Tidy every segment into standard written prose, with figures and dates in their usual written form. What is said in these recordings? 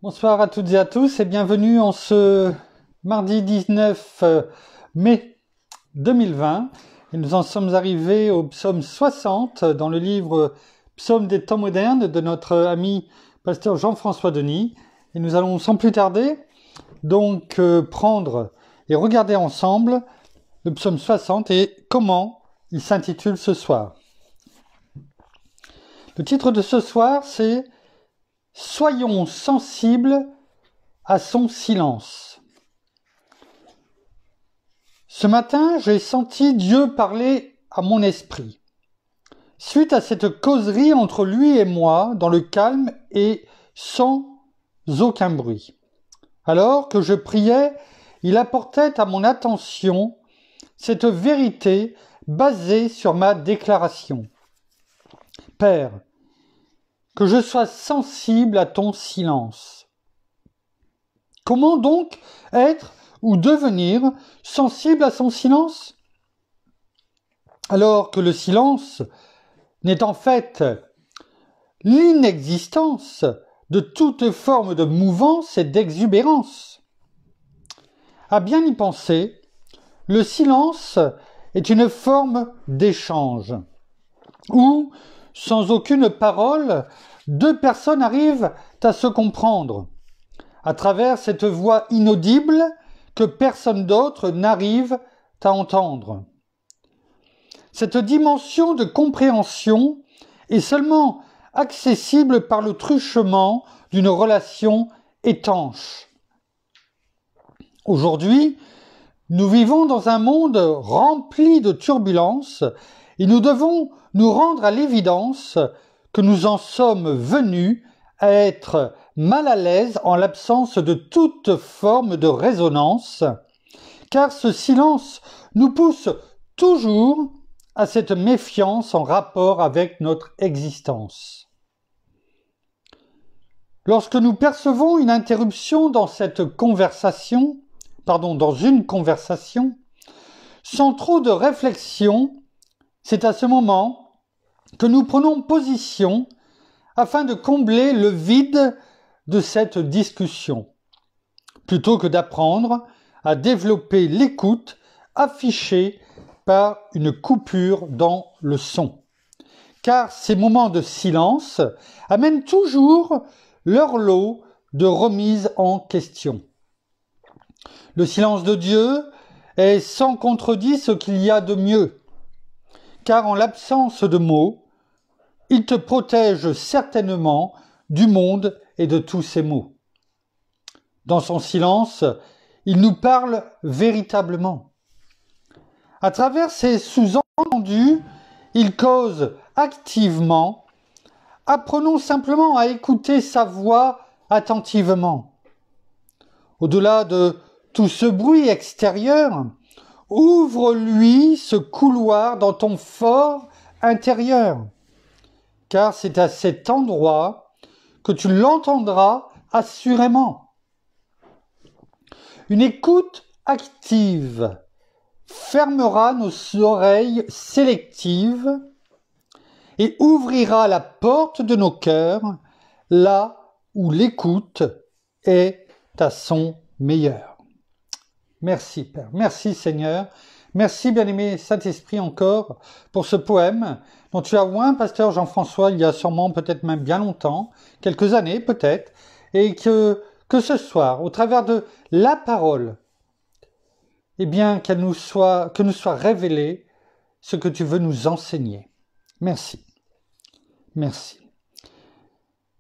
Bonsoir à toutes et à tous et bienvenue en ce mardi 19 mai 2020. Et nous en sommes arrivés au psaume 60 dans le livre Psaume des temps modernes de notre ami pasteur Jean-François Denis. Et nous allons sans plus tarder donc prendre et regarder ensemble le psaume 60 et comment il s'intitule ce soir. Le titre de ce soir c'est « Soyons sensibles à son silence ». Ce matin, j'ai senti Dieu parler à mon esprit. Suite à cette causerie entre lui et moi, dans le calme et sans aucun bruit. Alors que je priais, il apportait à mon attention cette vérité basée sur ma déclaration. Père, que je sois sensible à ton silence. Comment donc être ou devenir sensible à son silence? Alors que le silence n'est en fait l'inexistence de toute forme de mouvance et d'exubérance. À bien y penser, le silence est une forme d'échange où, sans aucune parole, deux personnes arrivent à se comprendre à travers cette voix inaudible que personne d'autre n'arrive à entendre. Cette dimension de compréhension est seulement accessible par le truchement d'une relation étanche. Aujourd'hui, nous vivons dans un monde rempli de turbulences et nous devons nous rendre à l'évidence que nous en sommes venus à être mal à l'aise en l'absence de toute forme de résonance, car ce silence nous pousse toujours à cette méfiance en rapport avec notre existence. Lorsque nous percevons une interruption dans une conversation, sans trop de réflexion, c'est à ce moment que nous prenons position afin de combler le vide de cette discussion, plutôt que d'apprendre à développer l'écoute affichée par une coupure dans le son. Car ces moments de silence amènent toujours leur lot de remise en question. Le silence de Dieu est sans contredit ce qu'il y a de mieux, car en l'absence de mots, il te protège certainement du monde et de tous ses maux. Dans son silence, il nous parle véritablement. À travers ses sous-entendus, il cause activement. Apprenons simplement à écouter sa voix attentivement. Au-delà de tout ce bruit extérieur, ouvre-lui ce couloir dans ton fort intérieur, car c'est à cet endroit que tu l'entendras assurément. Une écoute active fermera nos oreilles sélectives et ouvrira la porte de nos cœurs là où l'écoute est à son meilleur. Merci Père, merci Seigneur, merci bien-aimé Saint-Esprit encore pour ce poème dont tu as oint pasteur Jean-François il y a sûrement peut-être même bien longtemps, quelques années peut-être, et que ce soir, au travers de la parole, eh bien que nous soit révélé ce que tu veux nous enseigner. Merci. Merci.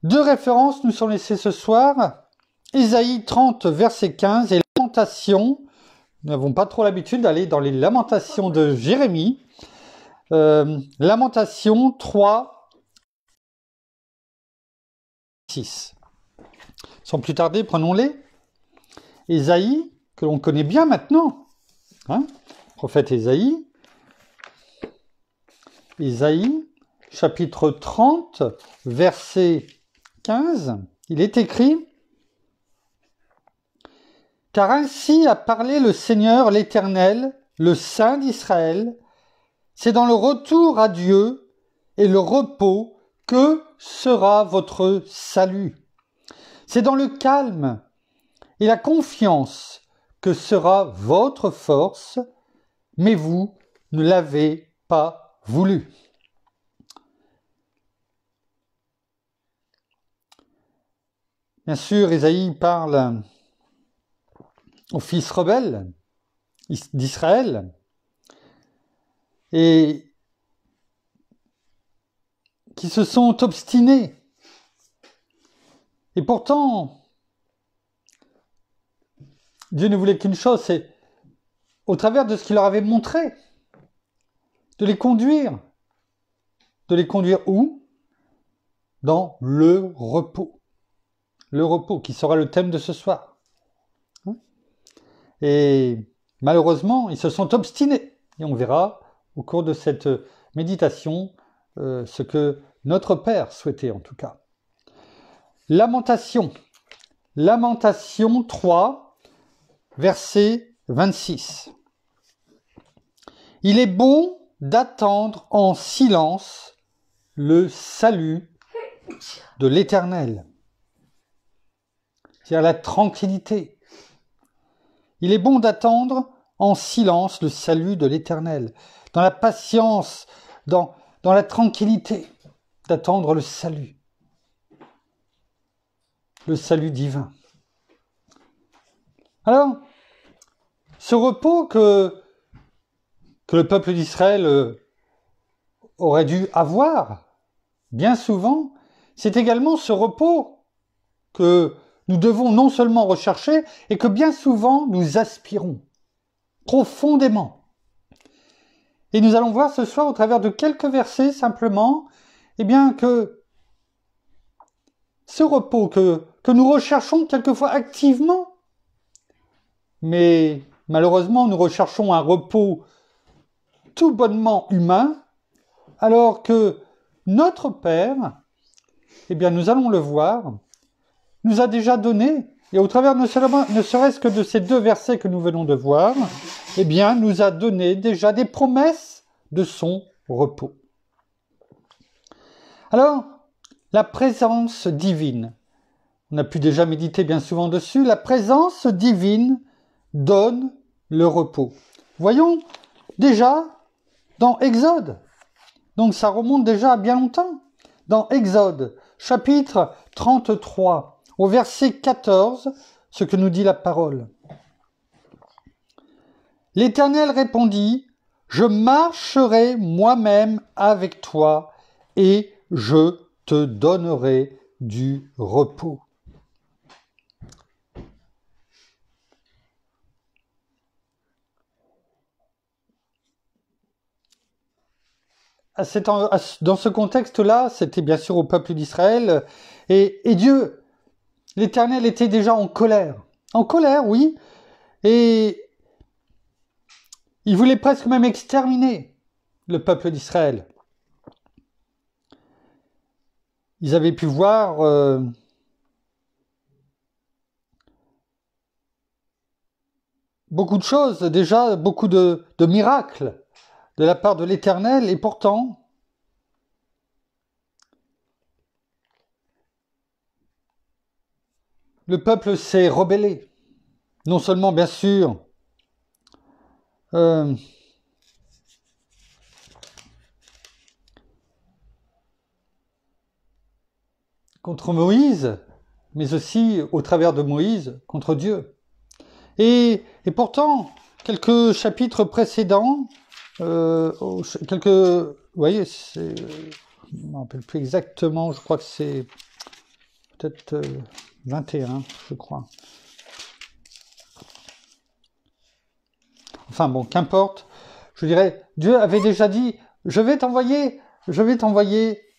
Deux références nous sont laissées ce soir. Ésaïe 30, verset 15 et Lamentations. Nous n'avons pas trop l'habitude d'aller dans les Lamentations de Jérémie. Lamentations 3, 6. Sans plus tarder, prenons-les. Ésaïe, que l'on connaît bien maintenant. Prophète Ésaïe. Ésaïe, chapitre 30, verset 15. Il est écrit « Car ainsi a parlé le Seigneur l'Éternel, le Saint d'Israël, c'est dans le retour à Dieu et le repos que sera votre salut. C'est dans le calme et la confiance que sera votre force, mais vous ne l'avez pas voulu. Bien sûr, Ésaïe parle aux fils rebelles d'Israël et qui se sont obstinés. Et pourtant, Dieu ne voulait qu'une chose, c'est, au travers de ce qu'il leur avait montré, de les conduire. De les conduire où? Dans le repos. Le repos, qui sera le thème de ce soir. Et malheureusement, ils se sont obstinés. Et on verra au cours de cette méditation ce que notre Père souhaitait en tout cas. Lamentation. Lamentation 3, verset 26. Il est bon d'attendre en silence le salut de l'Éternel. C'est-à-dire la tranquillité. Il est bon d'attendre en silence le salut de l'Éternel. Dans la patience, dans la tranquillité, d'attendre le salut. Le salut divin. Alors, ce repos que le peuple d'Israël aurait dû avoir, bien souvent, c'est également ce repos que nous devons non seulement rechercher, et que bien souvent nous aspirons profondément. Et nous allons voir ce soir, au travers de quelques versets simplement, eh bien que ce repos que nous recherchons quelquefois activement, mais malheureusement nous recherchons un repos tout bonnement humain, alors que notre Père, eh bien nous allons le voir, nous a déjà donné, et au travers ne serait-ce que de ces deux versets que nous venons de voir, eh bien nous a donné déjà des promesses de son repos. Alors, la présence divine, on a pu déjà méditer bien souvent dessus, la présence divine donne le repos. Voyons déjà dans Exode, donc ça remonte déjà à bien longtemps, dans Exode, chapitre 33, au verset 14, ce que nous dit la parole. L'Éternel répondit, « Je marcherai moi-même avec toi et je te donnerai du repos. » Dans ce contexte-là, c'était bien sûr au peuple d'Israël, et Dieu, l'Éternel était déjà en colère. En colère, oui, et il voulait presque même exterminer le peuple d'Israël. Ils avaient pu voir beaucoup de choses, déjà beaucoup de miracles de la part de l'Éternel, et pourtant, le peuple s'est rebellé. Non seulement, bien sûr, contre Moïse, mais aussi au travers de Moïse, contre Dieu. Et pourtant, quelques chapitres précédents, vous voyez, je ne me rappelle plus exactement, je crois que c'est peut-être 21, je crois. Enfin bon, qu'importe, je dirais, Dieu avait déjà dit, je vais t'envoyer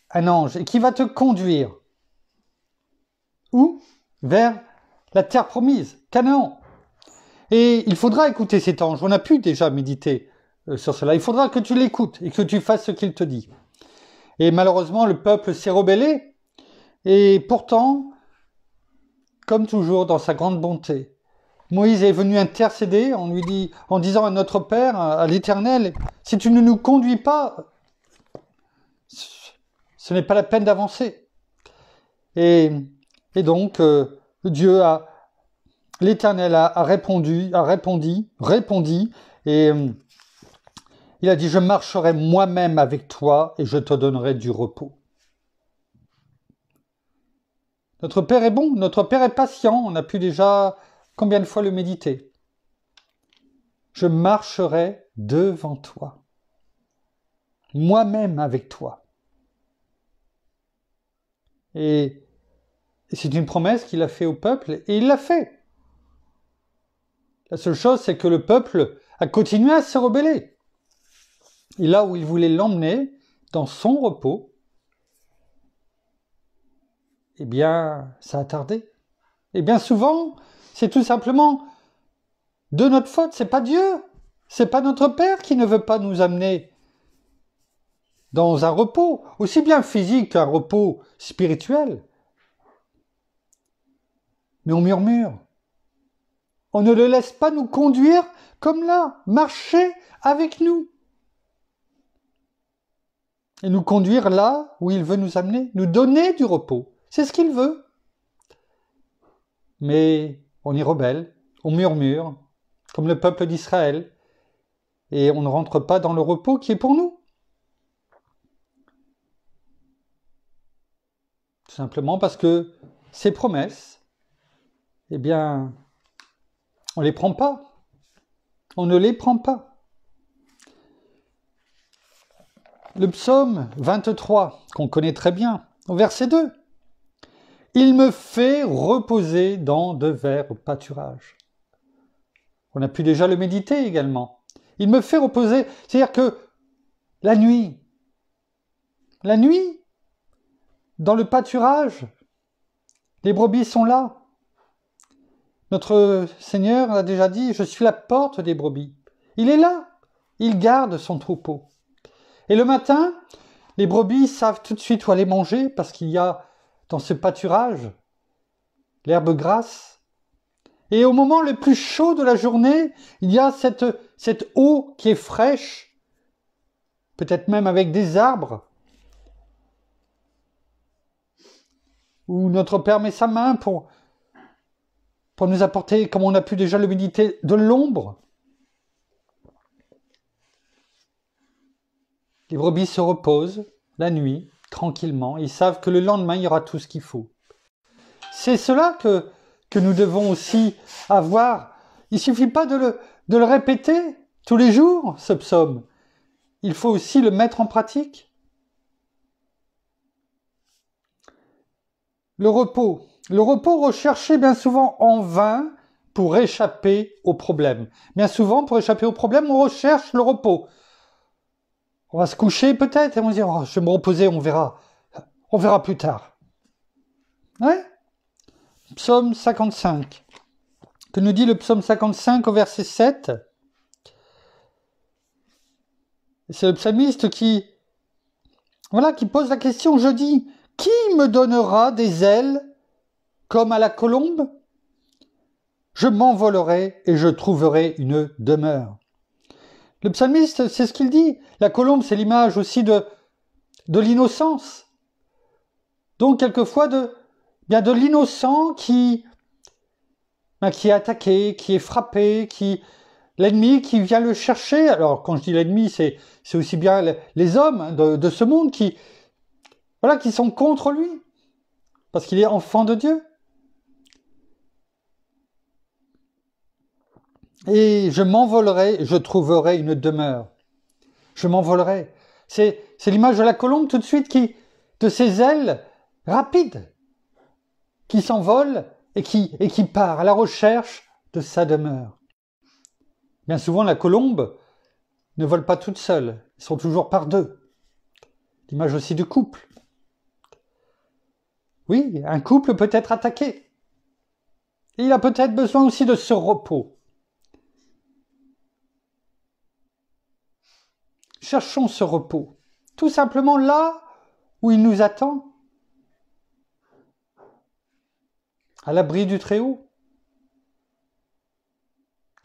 un ange, et qui va te conduire. Où? Vers la terre promise, Canaan. Et il faudra écouter cet ange. On a pu déjà méditer sur cela. Il faudra que tu l'écoutes et que tu fasses ce qu'il te dit. Et malheureusement, le peuple s'est rebellé. Et pourtant, comme toujours dans sa grande bonté, Moïse est venu intercéder en disant à notre Père, à l'Éternel, si tu ne nous conduis pas, ce n'est pas la peine d'avancer. Et donc, l'Éternel a répondu, et il a dit, je marcherai moi-même avec toi et je te donnerai du repos. Notre Père est bon, notre Père est patient, on a pu déjà combien de fois le méditer. Je marcherai devant toi, moi-même avec toi. Et c'est une promesse qu'il a faite au peuple, et il l'a fait. La seule chose, c'est que le peuple a continué à se rebeller. Et là où il voulait l'emmener, dans son repos, eh bien, ça a tardé. Et bien souvent, c'est tout simplement de notre faute, c'est pas Dieu. C'est pas notre Père qui ne veut pas nous amener dans un repos, aussi bien physique qu'un repos spirituel. Mais on murmure. On ne le laisse pas nous conduire comme là, marcher avec nous. Et nous conduire là où il veut nous amener, nous donner du repos. C'est ce qu'il veut. Mais on est rebelle, on murmure, comme le peuple d'Israël, et on ne rentre pas dans le repos qui est pour nous. Tout simplement parce que ces promesses, eh bien, on ne les prend pas. On ne les prend pas. Le psaume 23, qu'on connaît très bien, au verset 2. Il me fait reposer dans de verts pâturages. On a pu déjà le méditer également. Il me fait reposer, c'est-à-dire que la nuit, dans le pâturage, les brebis sont là. Notre Seigneur a déjà dit, je suis la porte des brebis. Il est là, il garde son troupeau. Et le matin, les brebis savent tout de suite où aller manger parce qu'il y a dans ce pâturage l'herbe grasse. Et au moment le plus chaud de la journée, il y a cette eau qui est fraîche, peut-être même avec des arbres, où notre Père met sa main pour nous apporter, comme on a pu déjà le méditer, de l'ombre. Les brebis se reposent la nuit, tranquillement. Ils savent que le lendemain, il y aura tout ce qu'il faut. C'est cela que nous devons aussi avoir. Il ne suffit pas de le répéter tous les jours, ce psaume. Il faut aussi le mettre en pratique. Le repos. Le repos recherché bien souvent en vain pour échapper aux problèmes. Bien souvent, pour échapper aux problèmes, on recherche le repos. On va se coucher peut-être et on va se dire oh, je vais me reposer, on verra. On verra plus tard. Ouais. Psaume 55. Que nous dit le psaume 55 au verset 7 ? C'est le psalmiste qui pose la question, je dis, qui me donnera des ailes comme à la colombe ? Je m'envolerai et je trouverai une demeure. Le psalmiste, c'est ce qu'il dit. La colombe, c'est l'image aussi de l'innocence. Donc, quelquefois, de l'innocent qui est attaqué, qui est frappé, l'ennemi qui vient le chercher. Alors, quand je dis l'ennemi, c'est aussi bien les hommes de ce monde qui sont contre lui, parce qu'il est enfant de Dieu. Et je m'envolerai, je trouverai une demeure. Je m'envolerai. C'est l'image de la colombe tout de suite de ses ailes rapides, qui s'envole et qui part à la recherche de sa demeure. Bien souvent, la colombe ne vole pas toute seule, ils sont toujours par deux. L'image aussi du couple. Oui, un couple peut être attaqué. Et il a peut-être besoin aussi de ce repos. Cherchons ce repos, tout simplement là où il nous attend, à l'abri du Très-Haut.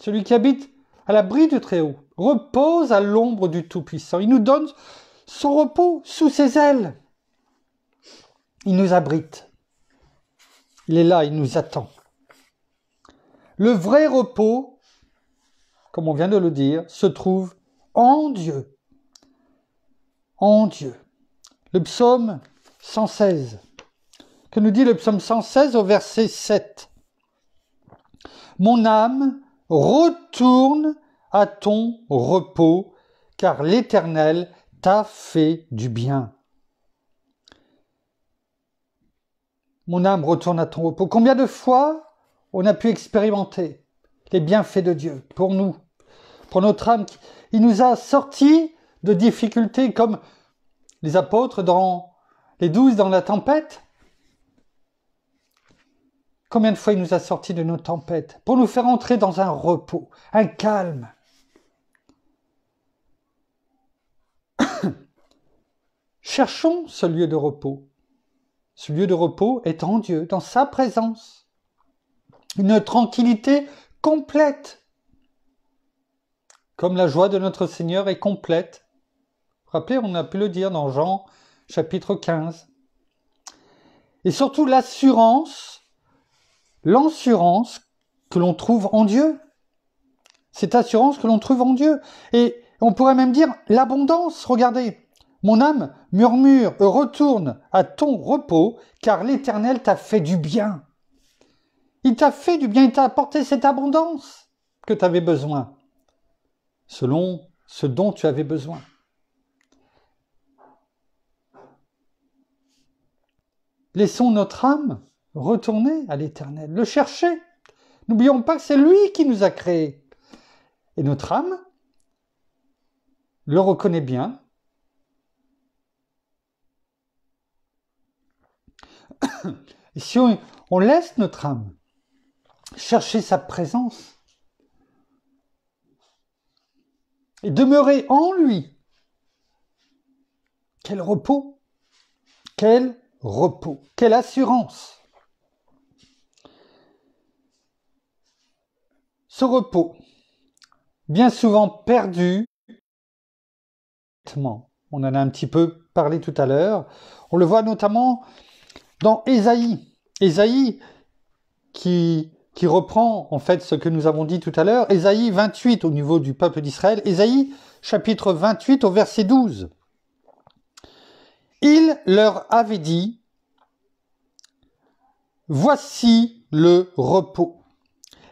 Celui qui habite à l'abri du Très-Haut repose à l'ombre du Tout-Puissant. Il nous donne son repos sous ses ailes. Il nous abrite. Il est là, il nous attend. Le vrai repos, comme on vient de le dire, se trouve en Dieu. En Dieu. Le psaume 116. Que nous dit le psaume 116 au verset 7. Mon âme, retourne à ton repos, car l'Éternel t'a fait du bien. Mon âme, retourne à ton repos. Combien de fois on a pu expérimenter les bienfaits de Dieu pour nous, pour notre âme? Il nous a sortis de difficultés comme les apôtres dans les 12 dans la tempête. Combien de fois il nous a sortis de nos tempêtes pour nous faire entrer dans un repos, un calme. Cherchons ce lieu de repos. Ce lieu de repos est en Dieu, dans sa présence. Une tranquillité complète. Comme la joie de notre Seigneur est complète. Rappelez, on a pu le dire dans Jean chapitre 15. Et surtout l'assurance que l'on trouve en Dieu. Cette assurance que l'on trouve en Dieu. Et on pourrait même dire l'abondance. Regardez, mon âme murmure, retourne à ton repos, car l'Éternel t'a fait du bien. Il t'a fait du bien, il t'a apporté cette abondance que tu avais besoin, selon ce dont tu avais besoin. Laissons notre âme retourner à l'Éternel, le chercher. N'oublions pas que c'est lui qui nous a créés. Et notre âme le reconnaît bien. Et si on laisse notre âme chercher sa présence et demeurer en lui, quel repos, quel assurance. Ce repos, bien souvent perdu, on en a un petit peu parlé tout à l'heure, on le voit notamment dans Ésaïe. Ésaïe qui reprend en fait ce que nous avons dit tout à l'heure. Ésaïe 28 au niveau du peuple d'Israël. Ésaïe chapitre 28 au verset 12. Il leur avait dit, voici le repos.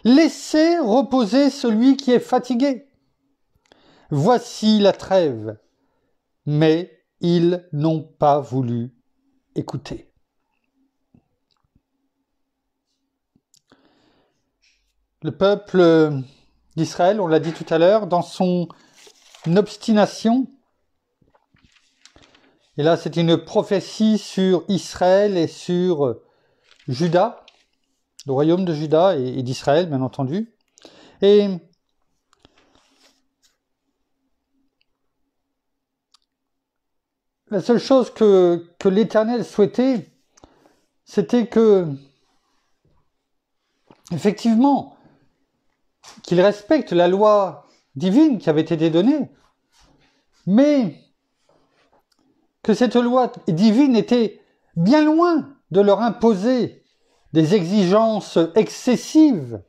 Laissez reposer celui qui est fatigué. Voici la trêve. Mais ils n'ont pas voulu écouter. Le peuple d'Israël, on l'a dit tout à l'heure, dans son obstination, et là c'est une prophétie sur Israël et sur Juda, le royaume de Juda et d'Israël bien entendu, et la seule chose que l'Éternel souhaitait, c'était que, effectivement, qu'il respecte la loi divine qui avait été donnée, mais que cette loi divine était bien loin de leur imposer des exigences excessives.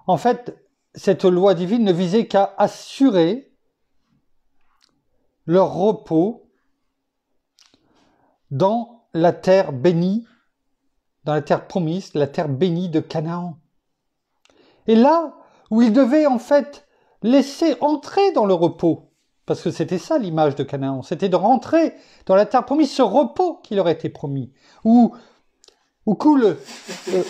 En fait, cette loi divine ne visait qu'à assurer leur repos dans la terre bénie, dans la terre promise, la terre bénie de Canaan. Et là où ils devaient en fait laisser entrer dans le repos, parce que c'était ça l'image de Canaan, c'était de rentrer dans la terre promise, ce repos qui leur était promis, où coule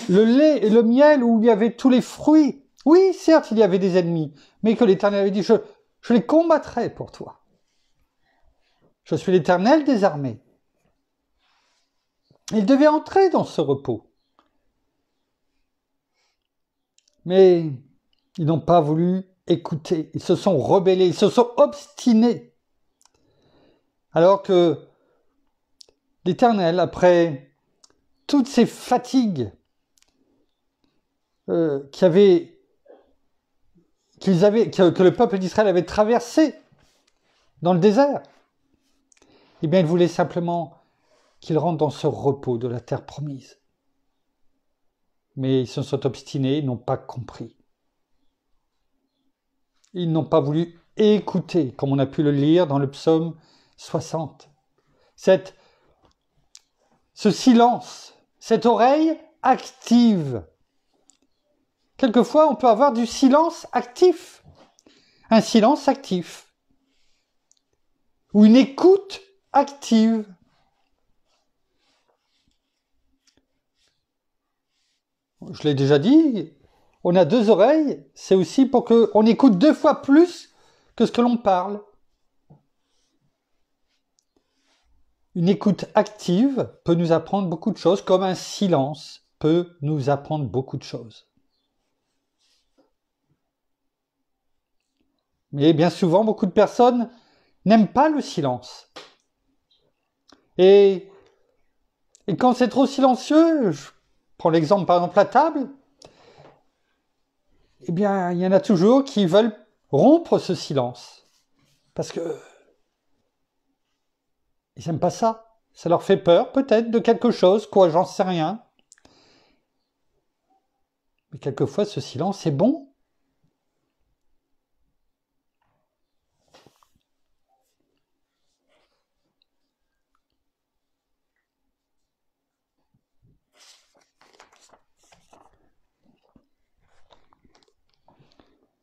le lait et le miel, où il y avait tous les fruits. Oui, certes, il y avait des ennemis, mais que l'Éternel avait dit, je les combattrai pour toi. Je suis l'Éternel des armées. Ils devaient entrer dans ce repos. Mais ils n'ont pas voulu écouter. Ils se sont rebellés, ils se sont obstinés. Alors que l'Éternel, après toutes ces fatigues que le peuple d'Israël avait traversées dans le désert, eh bien, il voulait simplement qu'ils rentrent dans ce repos de la terre promise. mais ils se sont obstinés, ils n'ont pas compris. Ils n'ont pas voulu écouter, comme on a pu le lire dans le psaume 60. Ce silence, cette oreille active. Quelquefois, on peut avoir du silence actif. Un silence actif. Ou une écoute active. Je l'ai déjà dit, on a 2 oreilles, c'est aussi pour qu'on écoute 2 fois plus que ce que l'on parle. Une écoute active peut nous apprendre beaucoup de choses, comme un silence peut nous apprendre beaucoup de choses. Mais bien souvent, beaucoup de personnes n'aiment pas le silence. Et quand c'est trop silencieux, je prends l'exemple par exemple la table, eh bien, il y en a toujours qui veulent rompre ce silence. Parce que ils n'aiment pas ça. Ça leur fait peur, peut-être, de quelque chose, quoi, j'en sais rien. Mais quelquefois, ce silence est bon.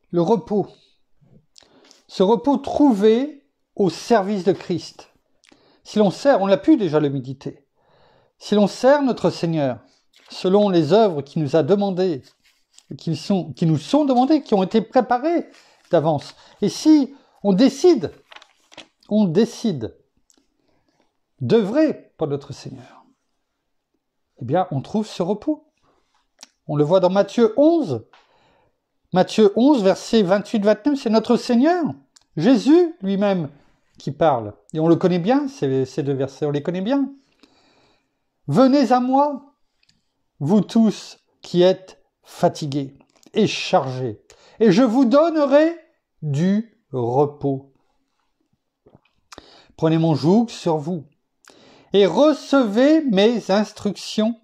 Le repos. Ce repos trouvé au service de Christ. Si l'on sert, on l'a pu déjà le méditer, si l'on sert notre Seigneur, selon les œuvres qu'il nous a demandées, qui nous sont demandées, qui ont été préparées d'avance, et si on décide d'œuvrer pour notre Seigneur, eh bien, on trouve ce repos. On le voit dans Matthieu 11. Matthieu 11, versets 28-29, c'est notre Seigneur, Jésus lui-même, qui parle. Et on le connaît bien, ces 2 versets, on les connaît bien. Venez à moi, vous tous qui êtes fatigués et chargés, et je vous donnerai du repos. Prenez mon joug sur vous et recevez mes instructions,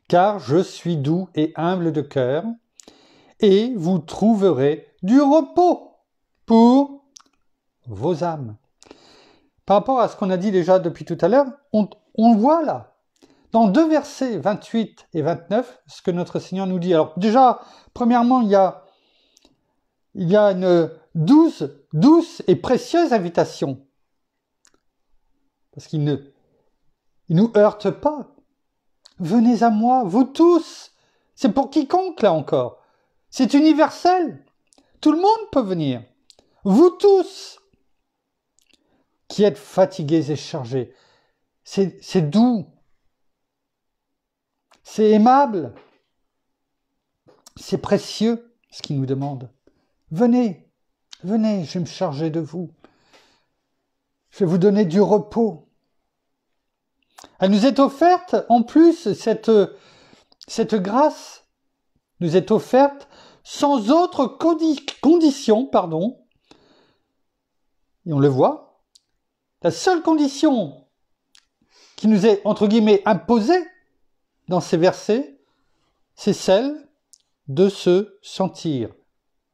car je suis doux et humble de cœur, et vous trouverez du repos pour vos âmes. Par rapport à ce qu'on a dit déjà depuis tout à l'heure, on voit là, dans 2 versets 28 et 29, ce que notre Seigneur nous dit. Alors déjà, premièrement, il y a une douce et précieuse invitation. Parce qu'il ne nous heurte pas. Venez à moi, vous tous. C'est pour quiconque, là encore. C'est universel. Tout le monde peut venir. Vous tous qui êtes fatigués et chargés. C'est doux. C'est aimable. C'est précieux ce qu'il nous demande. Venez, venez, je vais me charger de vous. Je vais vous donner du repos. Elle nous est offerte, en plus, cette grâce nous est offerte sans autre condition, et on le voit, la seule condition qui nous est, entre guillemets, imposée dans ces versets, c'est celle de se sentir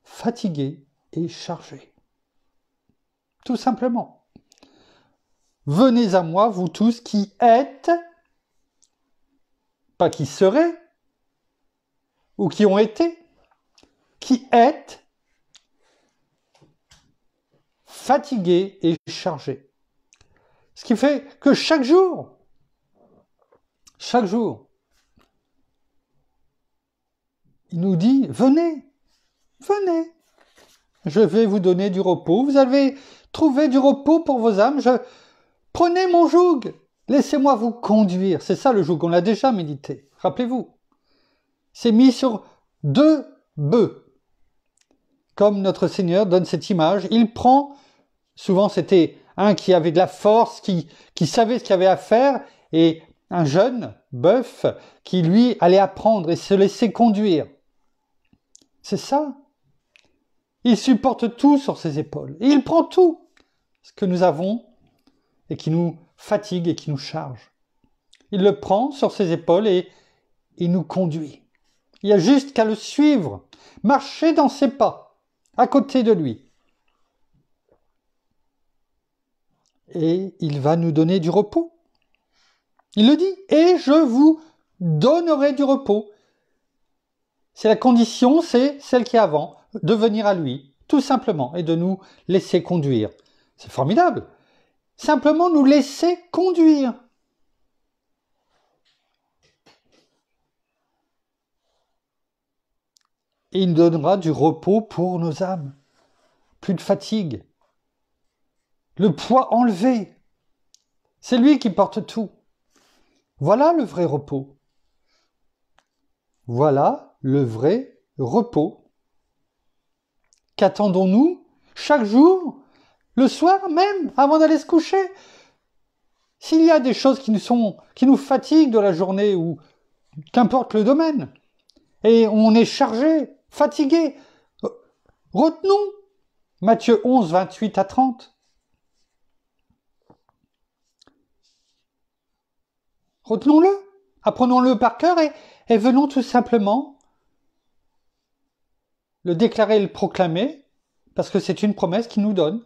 fatigué et chargé. Tout simplement. Venez à moi, vous tous qui êtes, pas qui seraient, ou qui ont été, qui êtes fatigués et chargés. Ce qui fait que chaque jour, il nous dit, venez, je vais vous donner du repos. Vous avez trouvé du repos pour vos âmes. Prenez mon joug, laissez-moi vous conduire. C'est ça le joug, on l'a déjà médité. Rappelez-vous, c'est mis sur 2 bœufs. Comme notre Seigneur donne cette image, il prend, souvent c'était un qui avait de la force, qui savait ce qu'il avait à faire, et un jeune bœuf qui lui allait apprendre et se laisser conduire. C'est ça. Il supporte tout sur ses épaules. Et il prend tout ce que nous avons et qui nous fatigue et qui nous charge. Il le prend sur ses épaules et il nous conduit. Il y a juste qu'à le suivre, marcher dans ses pas, à côté de lui. Et il va nous donner du repos. Il le dit, et je vous donnerai du repos. C'est la condition, c'est celle qui est avant, de venir à lui, tout simplement, et de nous laisser conduire. C'est formidable. Simplement nous laisser conduire. Et il nous donnera du repos pour nos âmes. Plus de fatigue. Le poids enlevé. C'est lui qui porte tout. Voilà le vrai repos. Voilà le vrai repos. Qu'attendons-nous chaque jour, le soir même, avant d'aller se coucher? S'il y a des choses qui nous fatiguent de la journée, ou qu'importe le domaine, et on est chargé, fatigué, retenons Matthieu 11, 28 à 30. Retenons-le, apprenons-le par cœur et venons tout simplement le déclarer et le proclamer, parce que c'est une promesse qu'il nous donne.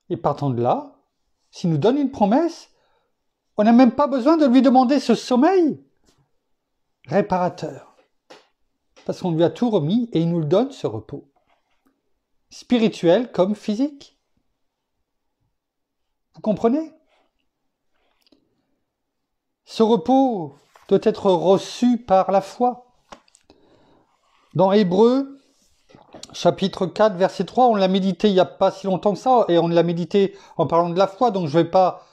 Et partant de là, s'il nous donne une promesse, on n'a même pas besoin de lui demander ce sommeil réparateur. Parce qu'on lui a tout remis et il nous le donne, ce repos. Spirituel comme physique. Vous comprenez? Ce repos doit être reçu par la foi. Dans Hébreux, chapitre 4, verset 3, on l'a médité il n'y a pas si longtemps que ça, et on l'a médité en parlant de la foi, donc je ne vais pas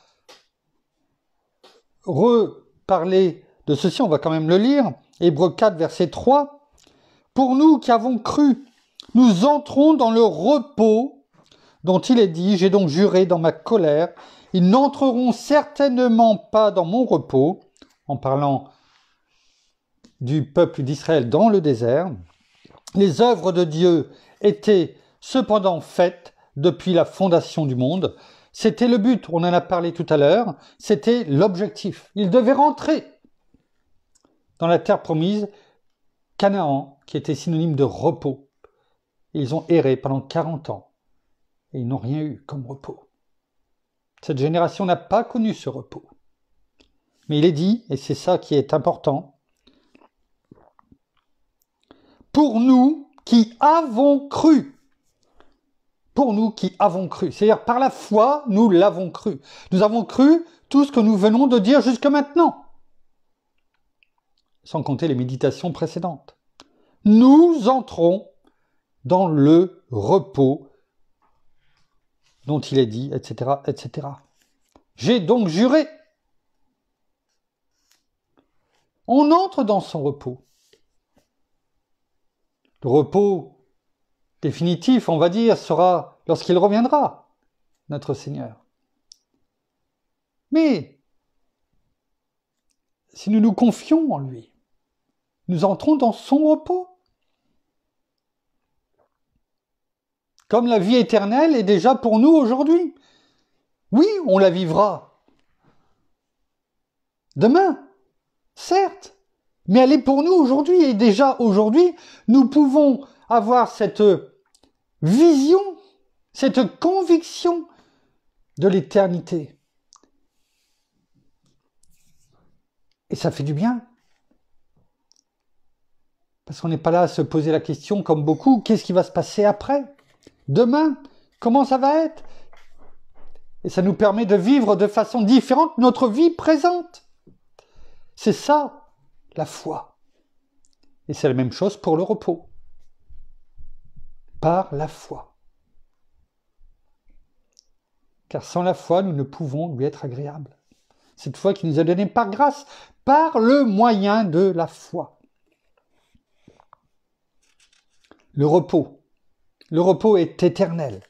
reparler de ceci, on va quand même le lire. Hébreux 4, verset 3. Pour nous qui avons cru, nous entrons dans le repos dont il est dit, j'ai donc juré dans ma colère, ils n'entreront certainement pas dans mon repos, en parlant du peuple d'Israël dans le désert. Les œuvres de Dieu étaient cependant faites depuis la fondation du monde. C'était le but, on en a parlé tout à l'heure, c'était l'objectif. Ils devaient rentrer dans la terre promise, Canaan, qui était synonyme de repos. Et ils ont erré pendant 40 ans et ils n'ont rien eu comme repos. Cette génération n'a pas connu ce repos. Mais il est dit, et c'est ça qui est important, pour nous qui avons cru. Pour nous qui avons cru. C'est-à-dire par la foi, nous l'avons cru. Nous avons cru tout ce que nous venons de dire jusque maintenant. Sans compter les méditations précédentes. Nous entrons dans le repos dont il est dit, etc., etc. J'ai donc juré. On entre dans son repos. Le repos définitif, on va dire, sera lorsqu'il reviendra, notre Seigneur. Mais si nous nous confions en lui, nous entrons dans son repos. Comme la vie éternelle est déjà pour nous aujourd'hui. Oui, on la vivra demain, certes, mais elle est pour nous aujourd'hui. Et déjà aujourd'hui, nous pouvons avoir cette vision, cette conviction de l'éternité. Et ça fait du bien. Parce qu'on n'est pas là à se poser la question, comme beaucoup, qu'est-ce qui va se passer après ? Demain, comment ça va être? Et ça nous permet de vivre de façon différente notre vie présente. C'est ça, la foi. Et c'est la même chose pour le repos. Par la foi. Car sans la foi, nous ne pouvons lui être agréables. Cette foi qui nous est donnée par grâce, par le moyen de la foi. Le repos. Le repos est éternel.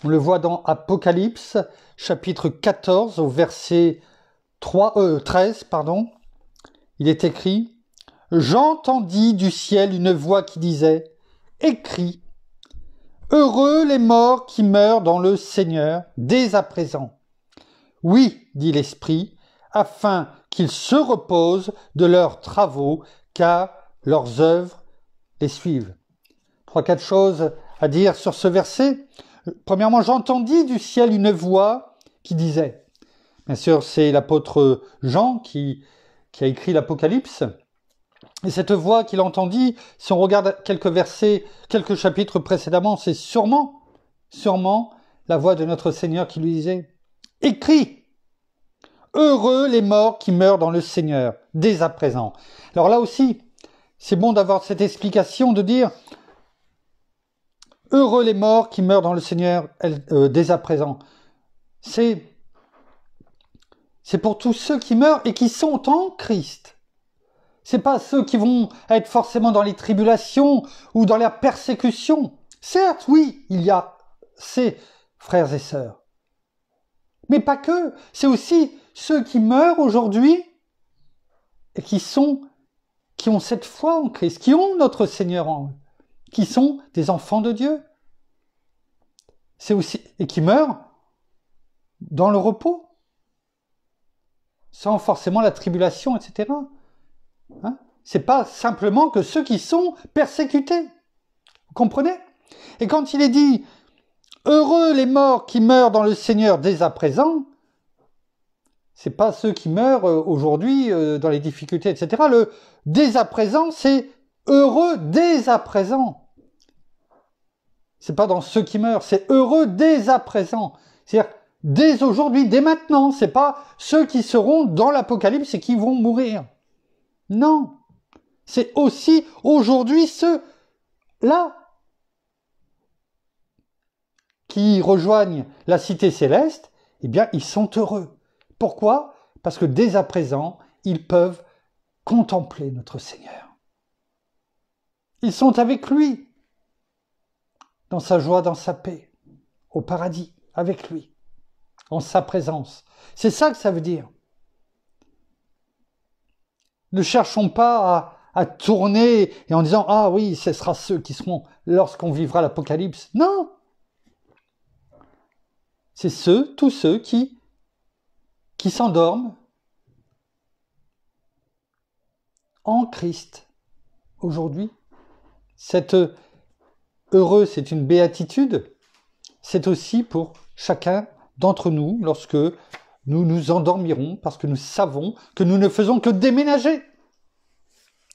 On le voit dans Apocalypse, chapitre 14, au verset 13. Il est écrit « J'entendis du ciel une voix qui disait « Écris, heureux les morts qui meurent dans le Seigneur dès à présent. Oui, dit l'Esprit, afin qu'ils se reposent de leurs travaux, car leurs œuvres les suivent. 3-4 choses à dire sur ce verset. Premièrement, j'entendis du ciel une voix qui disait, bien sûr c'est l'apôtre Jean qui a écrit l'Apocalypse, et cette voix qu'il entendit, si on regarde quelques versets, quelques chapitres précédemment, c'est sûrement la voix de notre Seigneur qui lui disait, écris, heureux les morts qui meurent dans le Seigneur, dès à présent. Alors là aussi, c'est bon d'avoir cette explication de dire, heureux les morts qui meurent dans le Seigneur dès à présent. C'est pour tous ceux qui meurent et qui sont en Christ. C'est pas ceux qui vont être forcément dans les tribulations ou dans la persécution. Certes, oui, il y a ces frères et sœurs. Mais pas que. C'est aussi ceux qui meurent aujourd'hui et qui ont cette foi en Christ, qui ont notre Seigneur en eux, qui sont des enfants de Dieu. C'est aussi, et qui meurent dans le repos, sans forcément la tribulation, etc. Hein? C'est pas simplement que ceux qui sont persécutés. Vous comprenez? Et quand il est dit « Heureux les morts qui meurent dans le Seigneur dès à présent », c'est pas ceux qui meurent aujourd'hui dans les difficultés, etc. Le « dès à présent », c'est « heureux dès à présent ». C'est pas dans ceux qui meurent, c'est heureux dès à présent. C'est-à-dire dès aujourd'hui, dès maintenant. C'est pas ceux qui seront dans l'Apocalypse et qui vont mourir. Non. C'est aussi aujourd'hui ceux-là qui rejoignent la cité céleste, eh bien, ils sont heureux. Pourquoi? Parce que dès à présent, ils peuvent contempler notre Seigneur. Ils sont avec lui. Dans sa joie, dans sa paix, au paradis, avec lui, en sa présence. C'est ça que ça veut dire. Ne cherchons pas à tourner et en disant « Ah oui, ce sera ceux qui seront lorsqu'on vivra l'Apocalypse. » Non. C'est tous ceux qui s'endorment en Christ. Aujourd'hui, heureux, c'est une béatitude, c'est aussi pour chacun d'entre nous lorsque nous nous endormirons parce que nous savons que nous ne faisons que déménager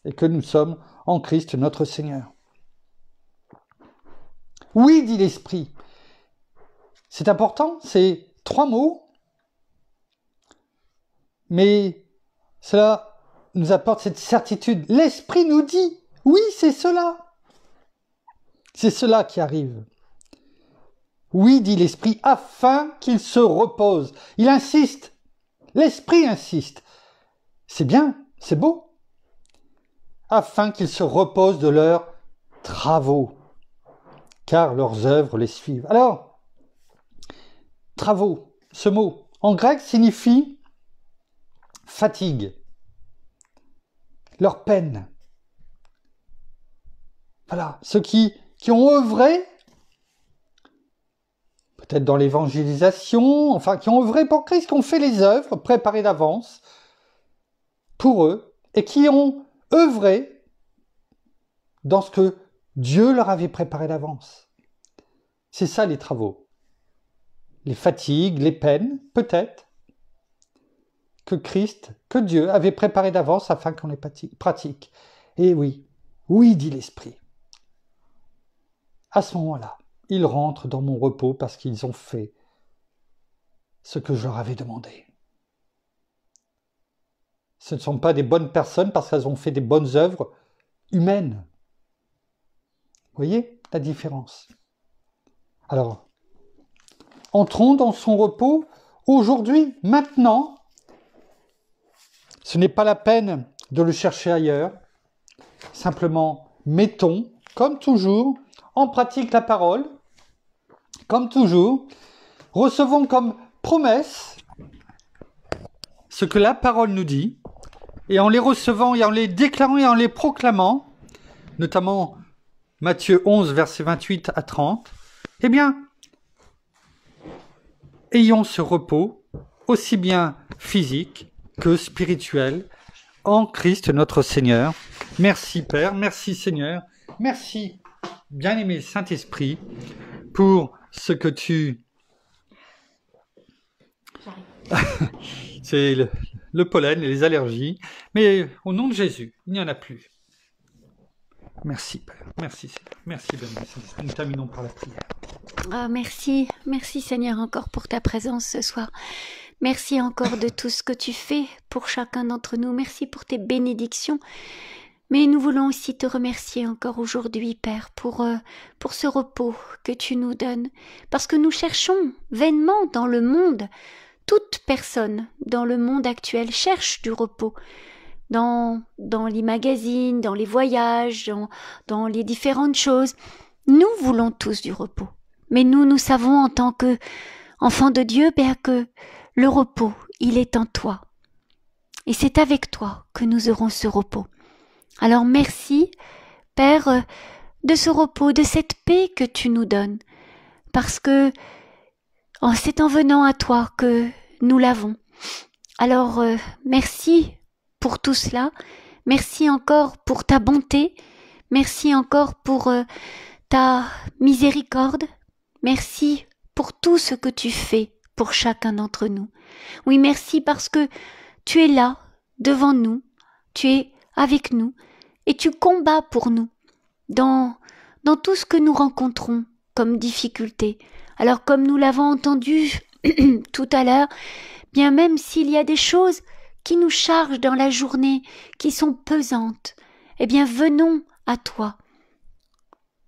et que nous sommes en Christ notre Seigneur. Oui, dit l'Esprit. C'est important, c'est 3 mots, mais cela nous apporte cette certitude. L'Esprit nous dit, oui, c'est cela. C'est cela qui arrive. Oui, dit l'Esprit, afin qu'ils se reposent. Il insiste. L'Esprit insiste. C'est bien, c'est beau. Afin qu'ils se reposent de leurs travaux, car leurs œuvres les suivent. Alors, travaux, ce mot, en grec, signifie fatigue, leur peine. Voilà, ceux qui ont œuvré, peut-être dans l'évangélisation, enfin qui ont œuvré pour Christ, qui ont fait les œuvres préparées d'avance pour eux, et qui ont œuvré dans ce que Dieu leur avait préparé d'avance. C'est ça les travaux. Les fatigues, les peines, peut-être, que Dieu avait préparé d'avance afin qu'on les pratique. Et oui, dit l'Esprit. À ce moment-là, ils rentrent dans mon repos parce qu'ils ont fait ce que je leur avais demandé. Ce ne sont pas des bonnes personnes parce qu'elles ont fait des bonnes œuvres humaines. Vous voyez la différence? Alors, entrons dans son repos aujourd'hui, maintenant. Ce n'est pas la peine de le chercher ailleurs. Simplement, mettons, comme toujours, en pratique la parole, comme toujours, recevons comme promesse ce que la parole nous dit, et en les recevant, et en les déclarant, et en les proclamant, notamment Matthieu 11, versets 28 à 30, eh bien, ayons ce repos, aussi bien physique que spirituel, en Christ notre Seigneur. Merci Père, merci Seigneur, merci bien-aimé Saint-Esprit pour ce que tu... C'est le pollen et les allergies, mais au nom de Jésus, il n'y en a plus. Merci Père, merci Seigneur, merci bien-aimé Saint-Esprit. Nous terminons par la prière. Ah, merci Seigneur encore pour ta présence ce soir. Merci encore de tout ce que tu fais pour chacun d'entre nous. Merci pour tes bénédictions. Mais nous voulons aussi te remercier encore aujourd'hui, Père, pour ce repos que tu nous donnes. Parce que nous cherchons vainement dans le monde, toute personne dans le monde actuel cherche du repos. Dans les magazines, dans les voyages, dans les différentes choses. Nous voulons tous du repos. Mais nous savons en tant qu'enfants de Dieu, Père, que le repos, il est en toi. Et c'est avec toi que nous aurons ce repos. Alors merci, Père, de ce repos, de cette paix que tu nous donnes. Parce que c'est en venant à toi que nous l'avons. Alors merci pour tout cela. Merci encore pour ta bonté. Merci encore pour ta miséricorde. Merci pour tout ce que tu fais pour chacun d'entre nous. Oui, merci parce que tu es là, devant nous, tu es avec nous et tu combats pour nous dans tout ce que nous rencontrons comme difficulté. Alors comme nous l'avons entendu tout à l'heure, bien même s'il y a des choses qui nous chargent dans la journée, qui sont pesantes, eh bien venons à toi.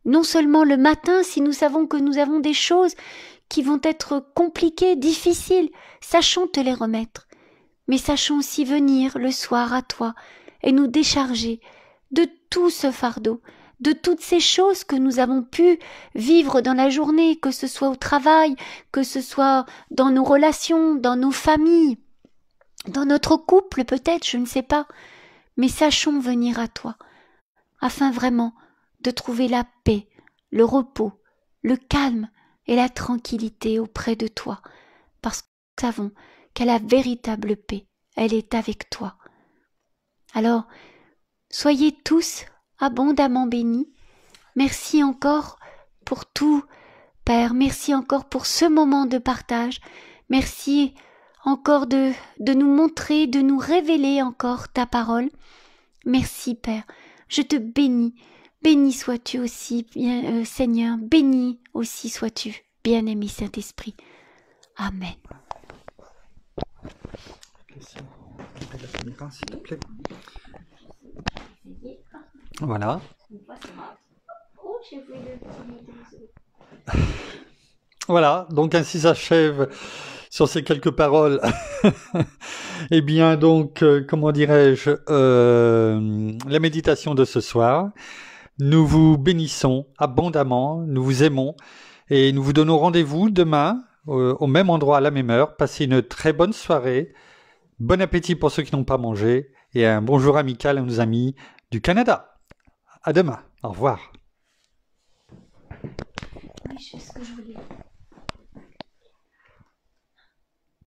Non seulement le matin, si nous savons que nous avons des choses qui vont être compliquées, difficiles, sachons te les remettre. Mais sachons aussi venir le soir à toi et nous décharger de tout ce fardeau, de toutes ces choses que nous avons pu vivre dans la journée, que ce soit au travail, que ce soit dans nos relations, dans nos familles, dans notre couple peut-être, je ne sais pas. Mais sachons venir à toi, afin vraiment de trouver la paix, le repos, le calme et la tranquillité auprès de toi, parce que nous savons qu'à la véritable paix, elle est avec toi. Alors, soyez tous abondamment bénis. Merci encore pour tout, Père. Merci encore pour ce moment de partage. Merci encore de nous montrer, de nous révéler encore ta parole. Merci, Père. Je te bénis. Béni sois-tu aussi, Seigneur. Béni aussi sois-tu, bien-aimé Saint-Esprit. Amen. S'il te plaît. Voilà. Voilà, donc ainsi s'achève sur ces quelques paroles. Eh bien donc, comment dirais-je, la méditation de ce soir. Nous vous bénissons abondamment, nous vous aimons et nous vous donnons rendez-vous demain au même endroit à la même heure. Passez une très bonne soirée, bon appétit pour ceux qui n'ont pas mangé et un bonjour amical à nos amis du Canada. À demain, au revoir. Oui, je sais ce que je voulais.